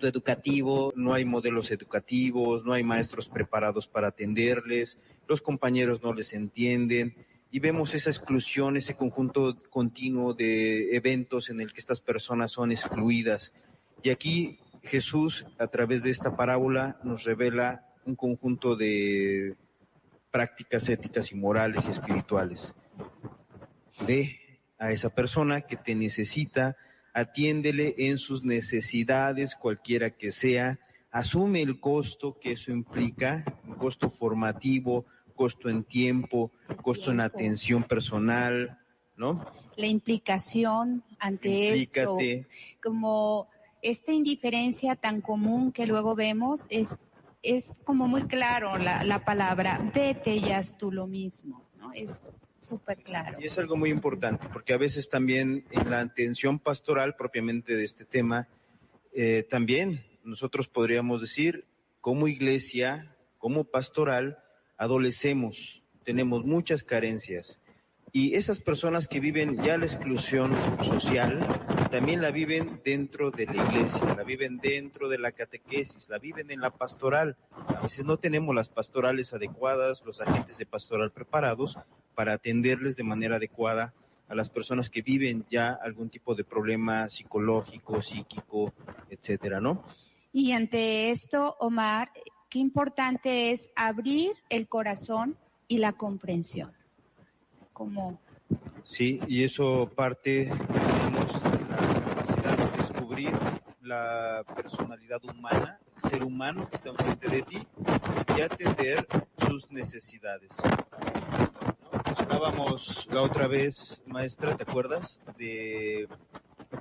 aspecto educativo, no hay modelos educativos, no hay maestros preparados para atenderles, los compañeros no les entienden y vemos esa exclusión, ese conjunto continuo de eventos en el que estas personas son excluidas. Y aquí Jesús, a través de esta parábola, nos revela un conjunto de prácticas éticas y morales y espirituales. Ve a esa persona que te necesita, atiéndele en sus necesidades, cualquiera que sea, asume el costo que eso implica, un costo formativo, costo en tiempo, costo en atención personal, ¿no? La implicación ante esto, como esta indiferencia tan común que luego vemos, es como muy claro la palabra, vete y haz tú lo mismo, ¿no? Es súper claro. Y es algo muy importante, porque a veces también en la atención pastoral propiamente de este tema, también nosotros podríamos decir, como iglesia, como pastoral, adolecemos, tenemos muchas carencias. Y esas personas que viven ya la exclusión social, también la viven dentro de la iglesia, la viven dentro de la catequesis, la viven en la pastoral. A veces no tenemos las pastorales adecuadas, los agentes de pastoral preparados para atenderles de manera adecuada a las personas que viven ya algún tipo de problema psicológico, psíquico, etcétera, ¿no? Y ante esto, Omar, qué importante es abrir el corazón y la comprensión. Como... Sí, y eso parte, decimos, de la capacidad de descubrir la personalidad humana, el ser humano que está enfrente de ti y atender sus necesidades. ¿No? Hablábamos la otra vez, maestra, ¿te acuerdas? De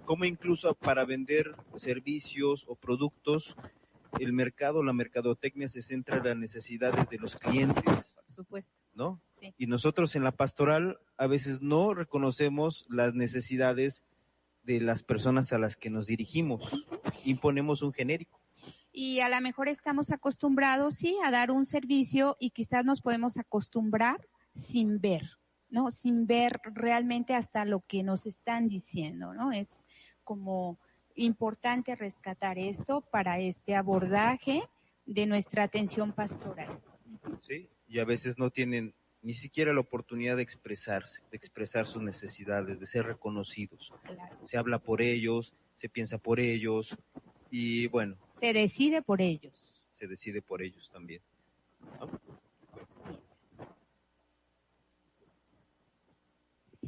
cómo incluso para vender servicios o productos, el mercado, la mercadotecnia se centra en las necesidades de los clientes. Por supuesto. ¿No? Sí. Y nosotros en la pastoral a veces no reconocemos las necesidades de las personas a las que nos dirigimos, imponemos un genérico. Y a lo mejor estamos acostumbrados, sí, a dar un servicio y quizás nos podemos acostumbrar sin ver, ¿no? Sin ver realmente hasta lo que nos están diciendo, ¿no? Es como importante rescatar esto para este abordaje de nuestra atención pastoral. Sí, y a veces no tienen ni siquiera la oportunidad de expresarse, de expresar sus necesidades, de ser reconocidos. Claro. Se habla por ellos, se piensa por ellos y bueno. Se decide por ellos. Se decide por ellos también, ¿no?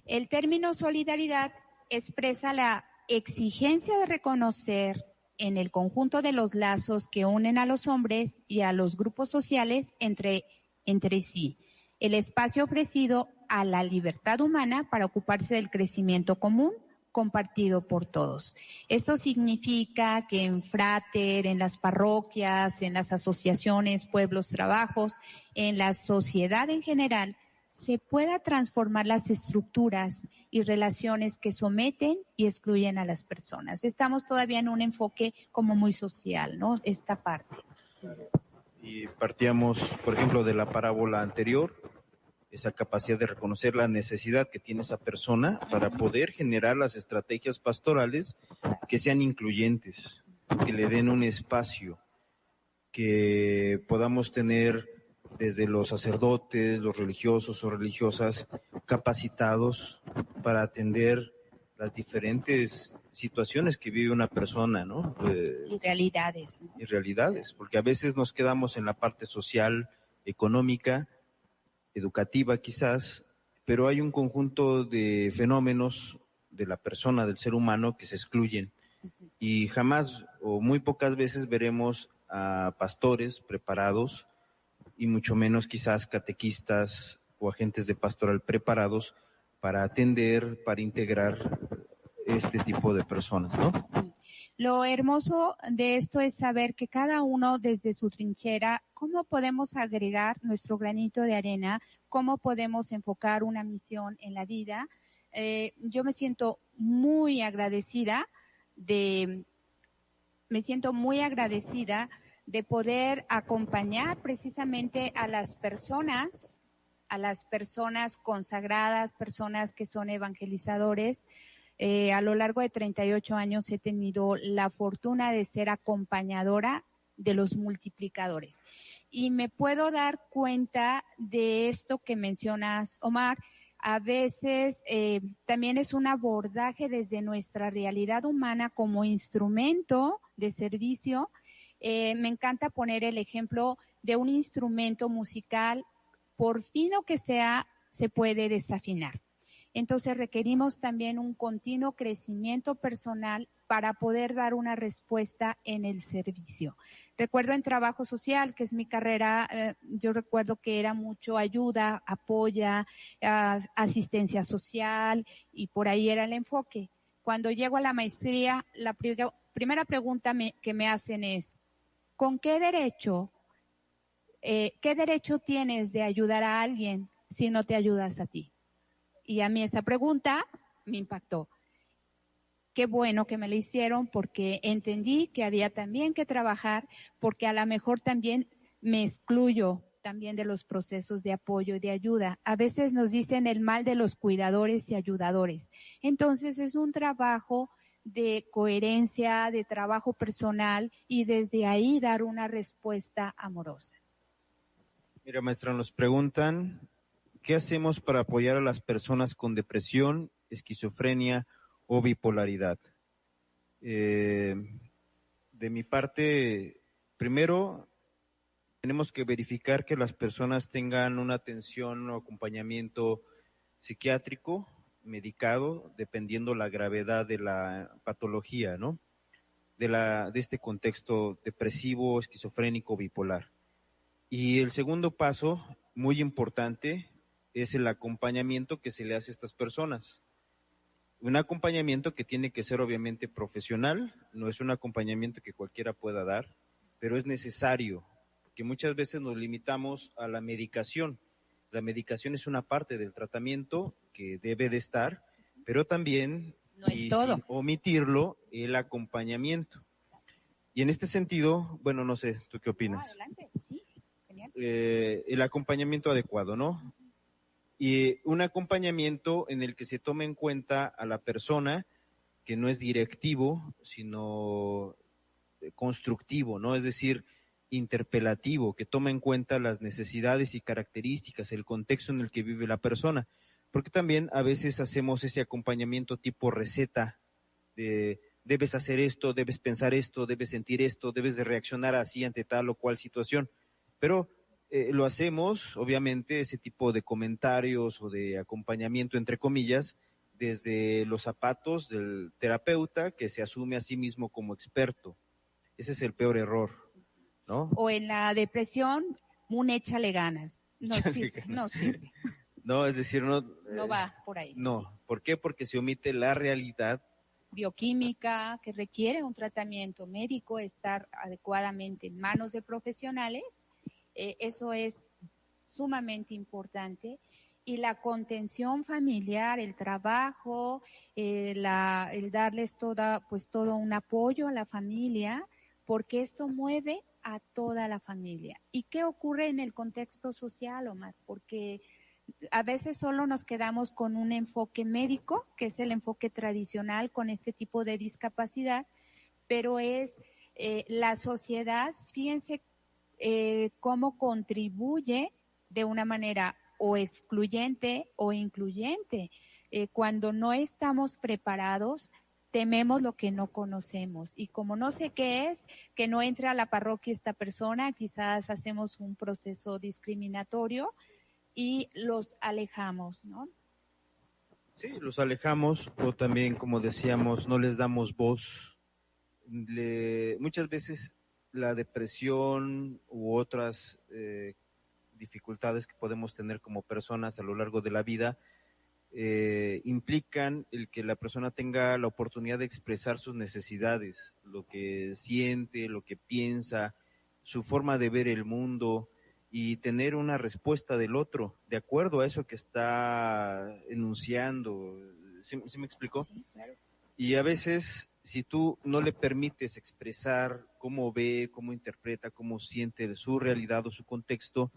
El término solidaridad expresa la exigencia de reconocer en el conjunto de los lazos que unen a los hombres y a los grupos sociales entre sí, el espacio ofrecido a la libertad humana para ocuparse del crecimiento común compartido por todos. Esto significa que en Frater, en las parroquias, en las asociaciones, pueblos, trabajos, en la sociedad en general, se pueda transformar las estructuras y relaciones que someten y excluyen a las personas. Estamos todavía en un enfoque como muy social, ¿no? Esta parte. Y partíamos, por ejemplo, de la parábola anterior, esa capacidad de reconocer la necesidad que tiene esa persona para poder generar las estrategias pastorales que sean incluyentes, que le den un espacio, que podamos tener desde los sacerdotes, los religiosos o religiosas capacitados para atender las diferentes situaciones que vive una persona, ¿no? Y realidades. Y realidades, porque a veces nos quedamos en la parte social, económica, educativa quizás, pero hay un conjunto de fenómenos de la persona, del ser humano, que se excluyen. Y jamás o muy pocas veces veremos a pastores preparados y mucho menos quizás catequistas o agentes de pastoral preparados para atender, para integrar este tipo de personas, ¿no? Lo hermoso de esto es saber que cada uno desde su trinchera, cómo podemos agregar nuestro granito de arena, cómo podemos enfocar una misión en la vida. Yo me siento muy agradecida de poder acompañar precisamente a las personas consagradas, personas que son evangelizadores, A lo largo de 38 años he tenido la fortuna de ser acompañadora de los multiplicadores. Y me puedo dar cuenta de esto que mencionas, Omar. A veces también es un abordaje desde nuestra realidad humana como instrumento de servicio. Me encanta poner el ejemplo de un instrumento musical, por fino que sea, se puede desafinar. Entonces requerimos también un continuo crecimiento personal para poder dar una respuesta en el servicio. Recuerdo en trabajo social, que es mi carrera, yo recuerdo que era mucho ayuda, apoya, asistencia social, y por ahí era el enfoque. Cuando llego a la maestría, la primera pregunta que me hacen es, ¿con qué derecho tienes de ayudar a alguien si no te ayudas a ti? Y a mí esa pregunta me impactó. Qué bueno que me la hicieron, porque entendí que había también que trabajar, porque a lo mejor también me excluyo también de los procesos de apoyo y de ayuda. A veces nos dicen el mal de los cuidadores y ayudadores. Entonces es un trabajo de coherencia, de trabajo personal, y desde ahí dar una respuesta amorosa. Mira, maestra, nos preguntan, ¿qué hacemos para apoyar a las personas con depresión, esquizofrenia o bipolaridad? De mi parte, primero, tenemos que verificar que las personas tengan una atención o acompañamiento psiquiátrico, medicado, dependiendo la gravedad de la patología, ¿no? De este contexto depresivo, esquizofrénico, bipolar. Y el segundo paso, muy importante, es el acompañamiento que se le hace a estas personas. Un acompañamiento que tiene que ser obviamente profesional, no es un acompañamiento que cualquiera pueda dar, pero es necesario, porque muchas veces nos limitamos a la medicación. La medicación es una parte del tratamiento que debe de estar, pero también, no es todo, sin omitirlo, el acompañamiento. Y en este sentido, bueno, no sé, ¿tú qué opinas? Adelante, sí. El acompañamiento adecuado, ¿no? Y un acompañamiento en el que se tome en cuenta a la persona, que no es directivo, sino constructivo, ¿no? Es decir, interpelativo, que toma en cuenta las necesidades y características, el contexto en el que vive la persona. Porque también a veces hacemos ese acompañamiento tipo receta, de debes hacer esto, debes pensar esto, debes sentir esto, debes de reaccionar así ante tal o cual situación. Pero lo hacemos, obviamente, ese tipo de comentarios o de acompañamiento, entre comillas, desde los zapatos del terapeuta, que se asume a sí mismo como experto. Ese es el peor error, ¿no? O en la depresión, échale ganas. No sirve, no sirve. No, es decir, no. No va por ahí. No, Sí. ¿por qué? Porque se omite la realidad Bioquímica, que requiere un tratamiento médico, estar adecuadamente en manos de profesionales, eso es sumamente importante. Y la contención familiar, el trabajo, el darles todo un apoyo a la familia, porque esto mueve a toda la familia. ¿Y qué ocurre en el contexto social, Omar? Porque a veces solo nos quedamos con un enfoque médico, que es el enfoque tradicional con este tipo de discapacidad, pero es la sociedad, fíjense cómo contribuye de una manera o excluyente o incluyente. Cuando no estamos preparados, tememos lo que no conocemos. Y como no sé qué es, que no entre a la parroquia esta persona, quizás hacemos un proceso discriminatorio y los alejamos, ¿no? Sí, los alejamos, o también, como decíamos, no les damos voz. Muchas veces la depresión u otras dificultades que podemos tener como personas a lo largo de la vida implican el que la persona tenga la oportunidad de expresar sus necesidades, lo que siente, lo que piensa, su forma de ver el mundo, y tener una respuesta del otro de acuerdo a eso que está enunciando. ¿Sí me explicó? Sí, claro. Y a veces, si tú no le permites expresar cómo ve, cómo interpreta, cómo siente su realidad o su contexto,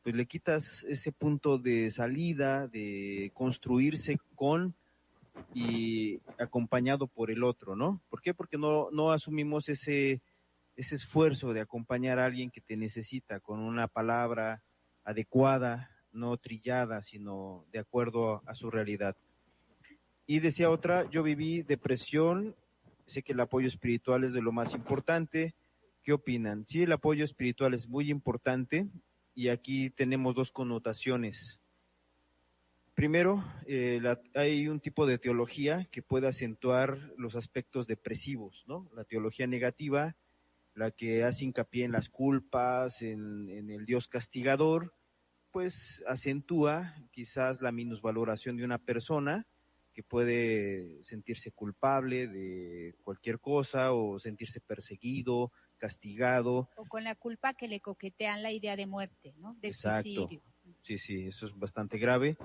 pues le quitas ese punto de salida, de construirse con y acompañado por el otro, ¿no? ¿Por qué? Porque no asumimos ese esfuerzo de acompañar a alguien que te necesita con una palabra adecuada, no trillada, sino de acuerdo a su realidad. Y decía otra, yo viví depresión, sé que el apoyo espiritual es de lo más importante. ¿Qué opinan? Sí, el apoyo espiritual es muy importante y aquí tenemos dos connotaciones. Primero, hay un tipo de teología que puede acentuar los aspectos depresivos, ¿no? La teología negativa, la que hace hincapié en las culpas, en el Dios castigador, pues acentúa quizás la minusvaloración de una persona que puede sentirse culpable de cualquier cosa o sentirse perseguido, castigado. O con la culpa que le coquetean la idea de muerte, ¿no? De Exacto. suicidio. Sí, eso es bastante grave.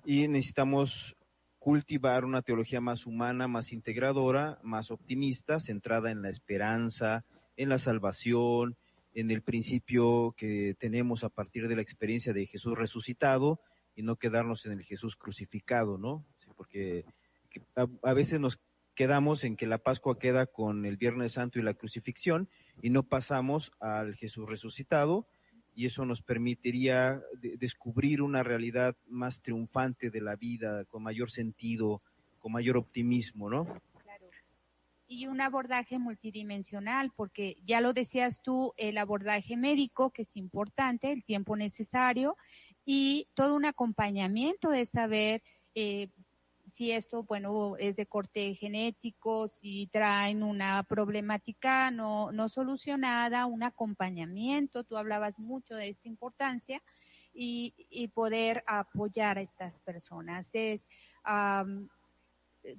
Y necesitamos cultivar una teología más humana, más integradora, más optimista, centrada en la esperanza, en la salvación, en el principio que tenemos a partir de la experiencia de Jesús resucitado y no quedarnos en el Jesús crucificado, ¿no? Sí, porque a veces nos quedamos en que la Pascua queda con el Viernes Santo y la crucifixión y no pasamos al Jesús resucitado, y eso nos permitiría descubrir una realidad más triunfante de la vida, con mayor sentido, con mayor optimismo, ¿no? Claro. Y un abordaje multidimensional, porque ya lo decías tú, el abordaje médico, que es importante, el tiempo necesario, y todo un acompañamiento de saber si esto, bueno, es de corte genético, si traen una problemática no solucionada, un acompañamiento, tú hablabas mucho de esta importancia, y poder apoyar a estas personas.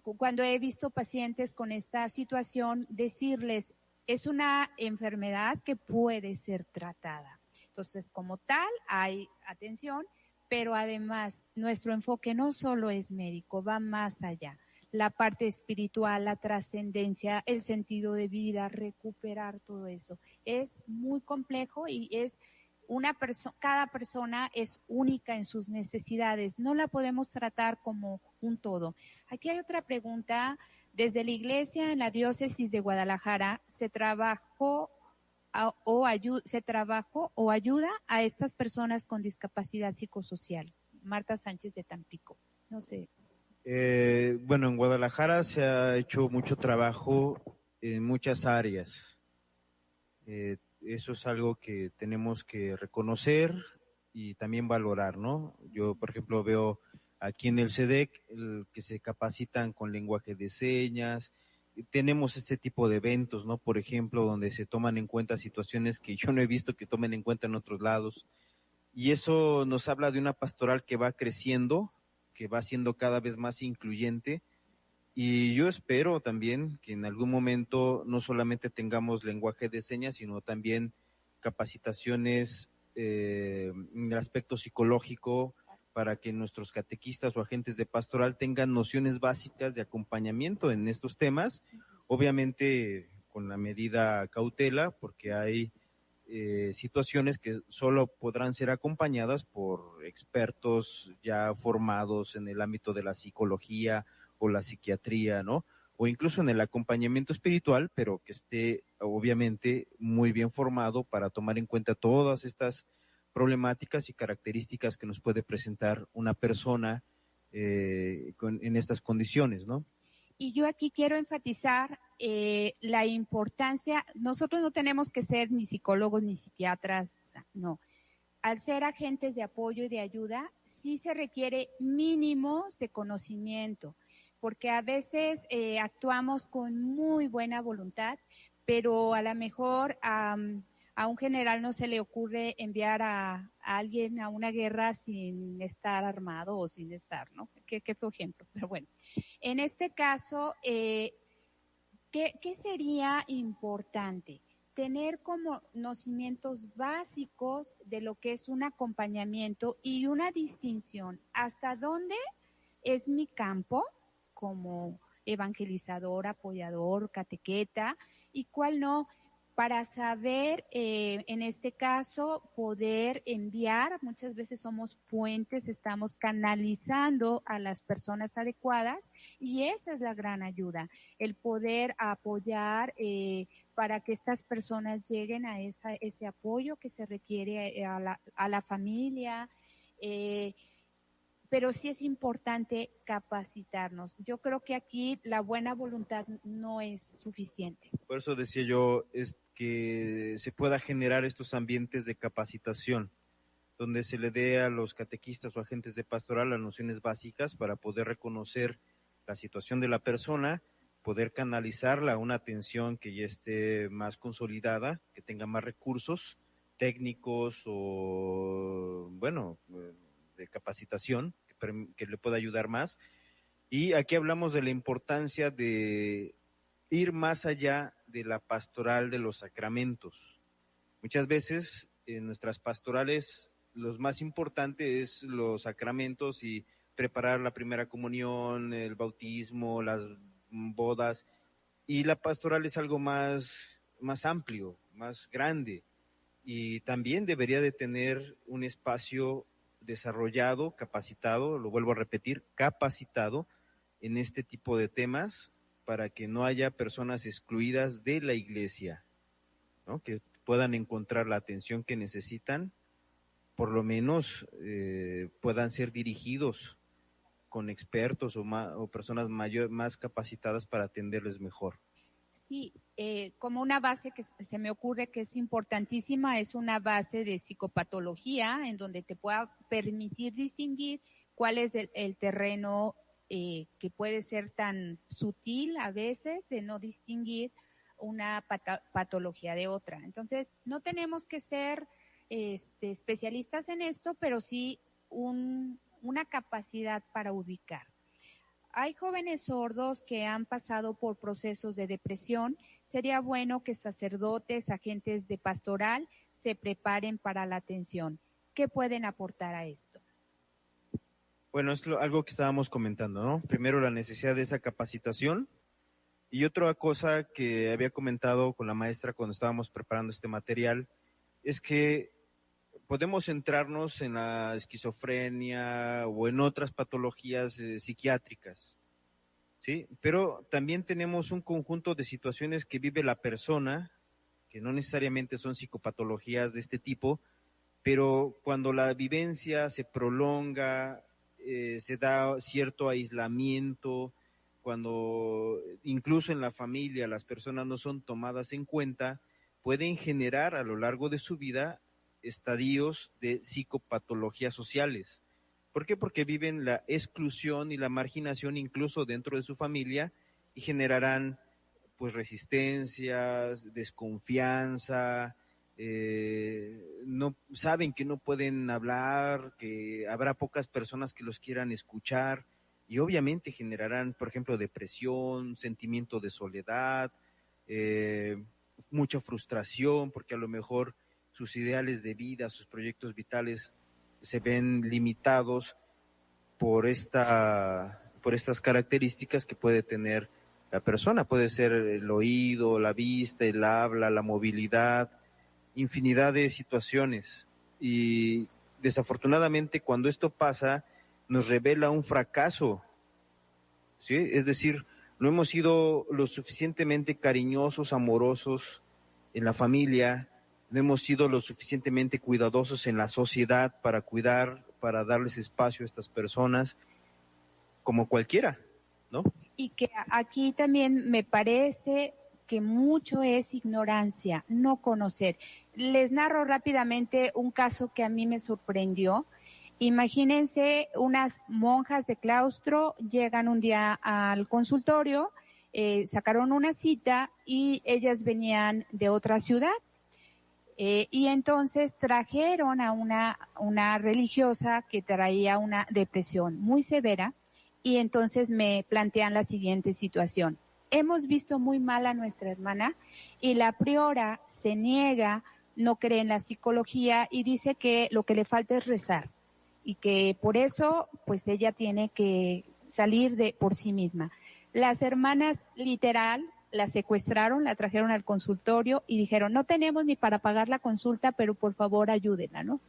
Cuando he visto pacientes con esta situación, decirles, es una enfermedad que puede ser tratada. Entonces, como tal, hay atención, pero además nuestro enfoque no solo es médico, va más allá. La parte espiritual, la trascendencia, el sentido de vida, recuperar todo eso. Es muy complejo y es cada persona es única en sus necesidades. No la podemos tratar como un todo. Aquí hay otra pregunta. Desde la iglesia en la diócesis de Guadalajara, ¿se trabajó o ayuda a estas personas con discapacidad psicosocial? Marta Sánchez de Tampico. No sé. Bueno, en Guadalajara se ha hecho mucho trabajo en muchas áreas. Eso es algo que tenemos que reconocer y también valorar, ¿no? Yo, por ejemplo, veo aquí en el CEDEC que se capacitan con lenguaje de señas. Tenemos este tipo de eventos, ¿no? Por ejemplo, donde se toman en cuenta situaciones que yo no he visto que tomen en cuenta en otros lados. Y eso nos habla de una pastoral que va creciendo, que va siendo cada vez más incluyente. Y yo espero también que en algún momento no solamente tengamos lenguaje de señas, sino también capacitaciones en el aspecto psicológico para que nuestros catequistas o agentes de pastoral tengan nociones básicas de acompañamiento en estos temas, obviamente con la medida cautela, porque hay situaciones que solo podrán ser acompañadas por expertos ya formados en el ámbito de la psicología o la psiquiatría, ¿no? O incluso en el acompañamiento espiritual, pero que esté obviamente muy bien formado para tomar en cuenta todas estas problemáticas y características que nos puede presentar una persona en estas condiciones, ¿no? Y yo aquí quiero enfatizar la importancia, nosotros no tenemos que ser ni psicólogos ni psiquiatras, o sea, no. Al ser agentes de apoyo y de ayuda, sí se requiere mínimos de conocimiento, porque a veces actuamos con muy buena voluntad, pero a lo mejor a un general no se le ocurre enviar a alguien a una guerra sin estar armado o sin estar, ¿no? Qué fue ejemplo, pero bueno. En este caso, ¿qué sería importante? Tener como conocimientos básicos de lo que es un acompañamiento y una distinción. ¿Hasta dónde es mi campo como evangelizador, apoyador, catequeta y cuál no? para saber, en este caso, poder enviar. Muchas veces somos puentes, estamos canalizando a las personas adecuadas, y esa es la gran ayuda, el poder apoyar para que estas personas lleguen a ese apoyo que se requiere a la familia. Pero sí es importante capacitarnos. Yo creo que aquí la buena voluntad no es suficiente. Por eso decía yo, es que se pueda generar estos ambientes de capacitación, donde se le dé a los catequistas o agentes de pastoral las nociones básicas para poder reconocer la situación de la persona, poder canalizarla a una atención que ya esté más consolidada, que tenga más recursos técnicos o, bueno, de capacitación, que le pueda ayudar más. Y aquí hablamos de la importancia de ir más allá de la pastoral de los sacramentos. Muchas veces en nuestras pastorales lo más importante es los sacramentos y preparar la primera comunión, el bautismo, las bodas, y la pastoral es algo más amplio, más grande, y también debería de tener un espacio desarrollado, capacitado, lo vuelvo a repetir, capacitado en este tipo de temas, para que no haya personas excluidas de la iglesia, ¿no? Que puedan encontrar la atención que necesitan, por lo menos puedan ser dirigidos con expertos o personas más capacitadas para atenderles mejor. Sí, como una base que se me ocurre que es importantísima, es una base de psicopatología en donde te pueda permitir distinguir cuál es el terreno que puede ser tan sutil a veces de no distinguir una patología de otra. Entonces, no tenemos que ser especialistas en esto, pero sí una capacidad para ubicar. Hay jóvenes sordos que han pasado por procesos de depresión. Sería bueno que sacerdotes, agentes de pastoral se preparen para la atención. ¿Qué pueden aportar a esto? Bueno, es algo que estábamos comentando, ¿no? Primero, la necesidad de esa capacitación, y otra cosa que había comentado con la maestra cuando estábamos preparando este material es que podemos centrarnos en la esquizofrenia o en otras patologías psiquiátricas, ¿sí? Pero también tenemos un conjunto de situaciones que vive la persona, que no necesariamente son psicopatologías de este tipo, pero cuando la vivencia se prolonga, se da cierto aislamiento, cuando incluso en la familia las personas no son tomadas en cuenta, pueden generar a lo largo de su vida estadios de psicopatologías sociales. ¿Por qué? Porque viven la exclusión y la marginación incluso dentro de su familia, y generarán pues resistencias, desconfianza, no saben que no pueden hablar, que habrá pocas personas que los quieran escuchar, y obviamente generarán, por ejemplo, depresión, sentimiento de soledad, mucha frustración, porque a lo mejor sus ideales de vida, sus proyectos vitales se ven limitados por estas características que puede tener la persona. Puede ser el oído, la vista, el habla, la movilidad, infinidad de situaciones. Y desafortunadamente cuando esto pasa nos revela un fracaso, ¿sí? Es decir, no hemos sido lo suficientemente cariñosos, amorosos en la familia, no hemos sido lo suficientemente cuidadosos en la sociedad para cuidar, para darles espacio a estas personas, como cualquiera, ¿no? Y que aquí también me parece que mucho es ignorancia, no conocer. Les narro rápidamente un caso que a mí me sorprendió. Imagínense, unas monjas de claustro llegan un día al consultorio, sacaron una cita y ellas venían de otra ciudad. Y entonces trajeron a una religiosa que traía una depresión muy severa, y entonces me plantean la siguiente situación. Hemos visto muy mal a nuestra hermana y la priora se niega, no cree en la psicología y dice que lo que le falta es rezar y que por eso pues ella tiene que salir por sí misma. Las hermanas literal la secuestraron, la trajeron al consultorio y dijeron, no tenemos ni para pagar la consulta, pero por favor ayúdenla, ¿no?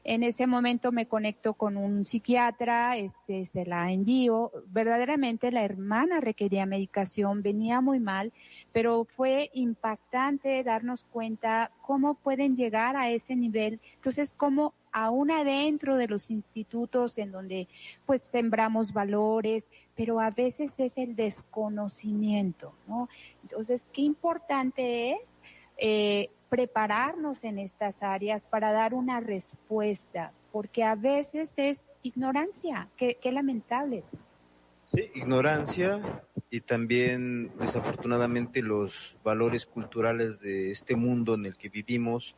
En ese momento me conecto con un psiquiatra, se la envío. Verdaderamente la hermana requería medicación, venía muy mal, pero fue impactante darnos cuenta cómo pueden llegar a ese nivel. Entonces, cómo aún adentro de los institutos en donde pues sembramos valores, pero a veces es el desconocimiento, ¿no? Entonces, qué importante es prepararnos en estas áreas para dar una respuesta, porque a veces es ignorancia, qué lamentable. Sí, ignorancia y también desafortunadamente los valores culturales de este mundo en el que vivimos,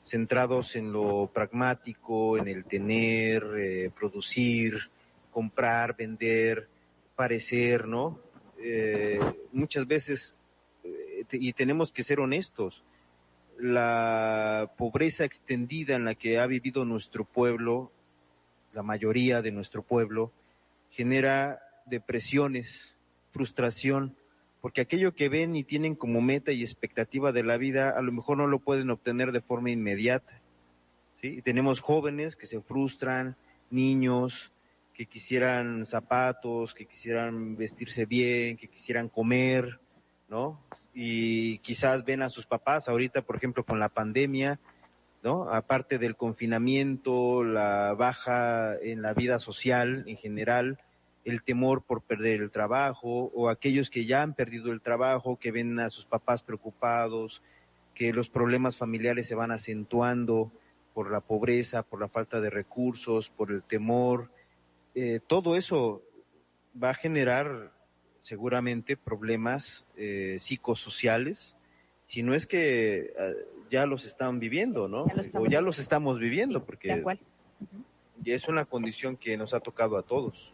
centrados en lo pragmático, en el tener, producir, comprar, vender, parecer, ¿no? Muchas veces, y tenemos que ser honestos, la pobreza extendida en la que ha vivido nuestro pueblo, la mayoría de nuestro pueblo, genera depresiones, frustración, porque aquello que ven y tienen como meta y expectativa de la vida, a lo mejor no lo pueden obtener de forma inmediata, ¿sí? Y tenemos jóvenes que se frustran, niños que quisieran zapatos, que quisieran vestirse bien, que quisieran comer, ¿no? Y quizás ven a sus papás ahorita, por ejemplo, con la pandemia, ¿no? Aparte del confinamiento, la baja en la vida social en general, el temor por perder el trabajo, o aquellos que ya han perdido el trabajo, que ven a sus papás preocupados, que los problemas familiares se van acentuando por la pobreza, por la falta de recursos, por el temor. Todo eso va a generar seguramente problemas psicosociales, si no es que ya los están viviendo, ¿no? O ya los estamos viviendo, sí, porque ya es una condición que nos ha tocado a todos.